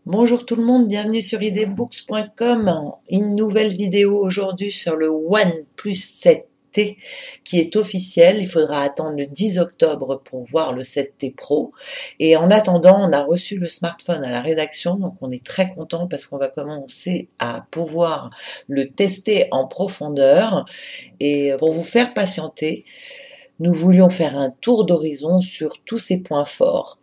Bonjour tout le monde, bienvenue sur idbooks.com. Une nouvelle vidéo aujourd'hui sur le OnePlus 7T qui est officiel. Il faudra attendre le 10 octobre pour voir le 7T Pro. Et en attendant, on a reçu le smartphone à la rédaction, donc on est très content parce qu'on va commencer à pouvoir le tester en profondeur. Et pour vous faire patienter, nous voulions faire un tour d'horizon sur tous ses points forts.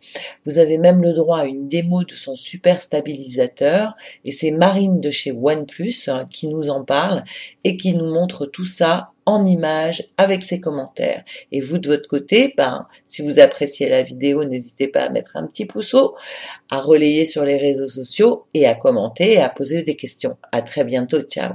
Vous avez même le droit à une démo de son super stabilisateur et c'est Marine de chez OnePlus qui nous en parle et qui nous montre tout ça en images avec ses commentaires. Et vous de votre côté, si vous appréciez la vidéo, n'hésitez pas à mettre un petit pouceau, à relayer sur les réseaux sociaux et à commenter et à poser des questions. À très bientôt, ciao.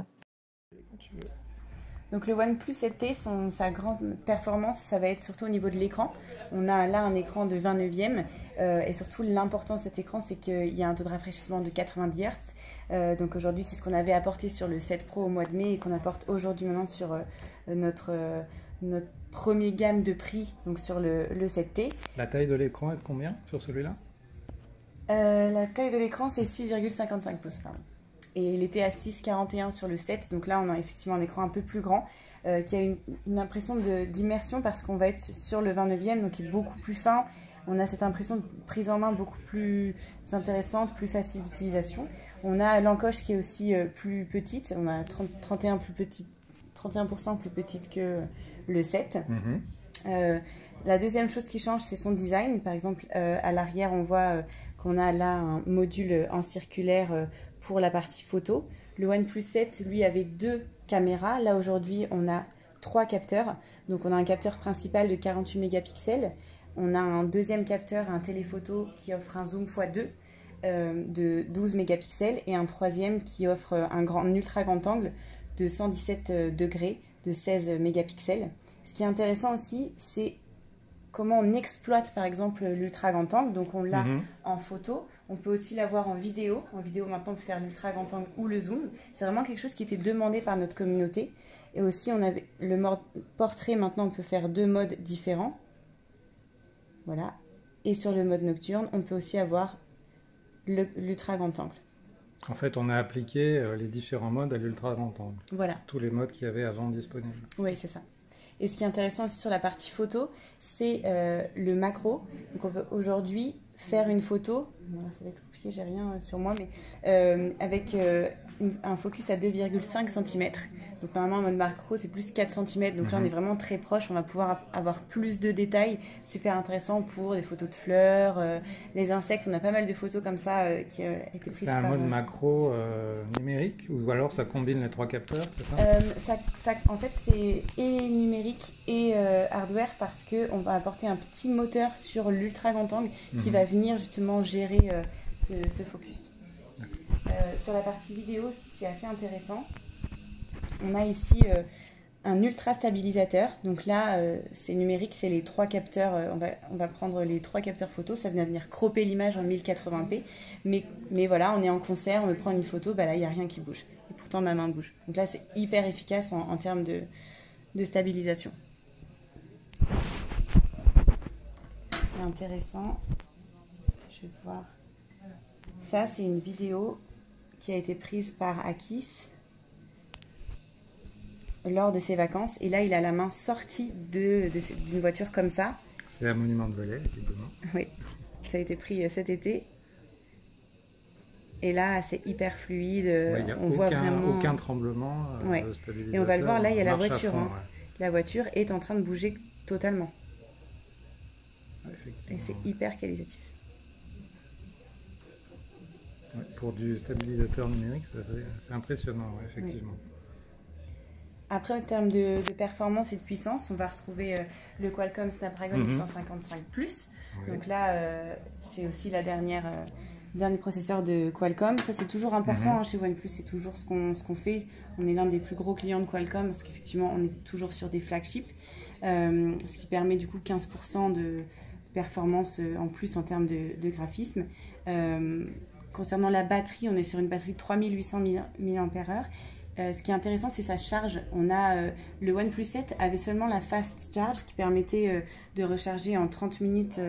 Donc le OnePlus 7T, sa grande performance, ça va être surtout au niveau de l'écran. On a là un écran de 20 neuvième et surtout l'importance de cet écran, c'est qu'il y a un taux de rafraîchissement de 90 Hz. Donc aujourd'hui, c'est ce qu'on avait apporté sur le 7 Pro au mois de mai et qu'on apporte aujourd'hui maintenant sur notre premier gamme de prix, donc sur le 7T. La taille de l'écran est de combien sur celui-là? La taille de l'écran, c'est 6,55 pouces. Pardon. Et il était à 6,41 sur le 7, donc là on a effectivement un écran un peu plus grand qui a une impression d'immersion parce qu'on va être sur le 29e, donc il est beaucoup plus fin. On a cette impression de prise en main beaucoup plus intéressante, plus facile d'utilisation. On a l'encoche qui est aussi plus petite, on a 31% plus petite que le 7. La deuxième chose qui change, c'est son design. Par exemple, à l'arrière, on voit qu'on a là un module en circulaire pour la partie photo. Le OnePlus 7, lui, avait 2 caméras. Là, aujourd'hui, on a 3 capteurs. Donc, on a un capteur principal de 48 mégapixels. On a un deuxième capteur, un téléphoto qui offre un zoom x2 de 12 mégapixels et un troisième qui offre un ultra grand angle de 117 degrés de 16 mégapixels. Ce qui est intéressant aussi, c'est comment on exploite par exemple l'ultra grand angle. Donc on l'a en photo, on peut aussi l'avoir en vidéo. En vidéo maintenant on peut faire l'ultra grand angle ou le zoom. C'est vraiment quelque chose qui était demandé par notre communauté. Et aussi on avait le mode portrait, maintenant on peut faire 2 modes différents. Voilà. Et sur le mode nocturne, on peut aussi avoir l'ultra grand angle. En fait, on a appliqué les différents modes à l'ultra grand angle. Voilà. Tous les modes qu'il y avait avant disponibles. Oui, c'est ça. Et ce qui est intéressant aussi sur la partie photo, c'est le macro. Donc on peut aujourd'hui faire une photo, ça va être compliqué, j'ai rien sur moi, mais avec un focus à 2,5 cm. Donc normalement en mode macro c'est plus 4 cm, donc là on est vraiment très proche, on va pouvoir avoir plus de détails, super intéressant pour des photos de fleurs, les insectes, on a pas mal de photos comme ça qui étaient prises par... C'est un mode macro numérique ou alors ça combine les 3 capteurs, c'est ça en fait c'est et numérique et hardware parce qu'on va apporter un petit moteur sur l'ultra grand angle qui va venir justement gérer ce focus. Sur la partie vidéo aussi c'est assez intéressant. On a ici un ultra stabilisateur. Donc là, c'est numérique, c'est les 3 capteurs. On va prendre les 3 capteurs photo. Ça va venir cropper l'image en 1080p. Mais voilà, on est en concert, on veut prendre une photo, là, il n'y a rien qui bouge. Et pourtant, ma main bouge. Donc là, c'est hyper efficace en termes de stabilisation. Ce qui est intéressant, je vais voir. Ça, c'est une vidéo qui a été prise par Akis lors de ses vacances, et là il a la main sortie d'une voiture comme ça. C'est un monument de Velay, visiblement. Oui, ça a été pris cet été. Et là c'est hyper fluide, il y a voit vraiment aucun tremblement. Et on va le voir, là il y a la voiture. Fond, La voiture est en train de bouger totalement. Et c'est hyper qualitatif. Pour du stabilisateur numérique, c'est impressionnant, effectivement. Oui. Après, en termes de performance et de puissance, on va retrouver le Qualcomm Snapdragon 855+. Oui. Donc là, c'est aussi la dernier processeur de Qualcomm. Ça, c'est toujours important chez OnePlus, c'est toujours ce qu'on fait. On est l'un des plus gros clients de Qualcomm parce qu'effectivement, on est toujours sur des flagships, ce qui permet du coup 15% de performance en plus en termes de graphisme. Concernant la batterie, on est sur une batterie de 3800 mAh. Ce qui est intéressant, c'est sa charge. On a le OnePlus 7 avait seulement la fast charge qui permettait de recharger en 30 minutes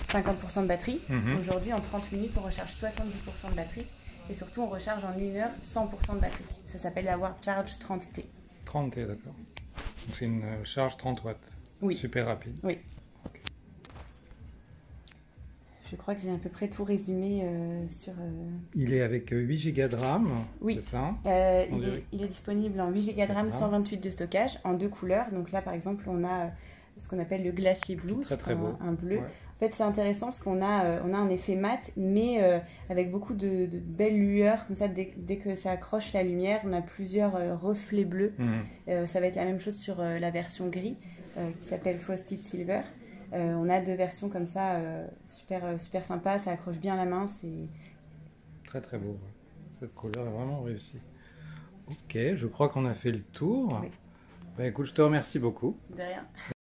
50% de batterie. Mhm. Aujourd'hui, en 30 minutes, on recharge 70% de batterie. Et surtout, on recharge en 1 heure 100% de batterie. Ça s'appelle la Warp Charge 30T. 30T, d'accord. Donc c'est une charge 30 watts. Oui. Super rapide. Oui. Je crois que j'ai à peu près tout résumé sur... Il est avec 8 Go de RAM, Oui. c'est ça? Il est disponible en 8 Go de RAM, 128 de stockage, en 2 couleurs. Donc là, par exemple, on a ce qu'on appelle le glacier blue, Très très beau. un bleu. Ouais. En fait, c'est intéressant parce qu'on a, on a un effet mat, mais avec beaucoup de belles lueurs. Comme ça, dès que ça accroche la lumière, on a plusieurs reflets bleus. Mhm. Ça va être la même chose sur la version gris, qui s'appelle Frosted Silver. On a 2 versions comme ça, super sympa, ça accroche bien la main, c'est... Très très beau. Ouais. Cette couleur est vraiment réussie. Ok, je crois qu'on a fait le tour. Oui. Bah, écoute, je te remercie beaucoup. De rien.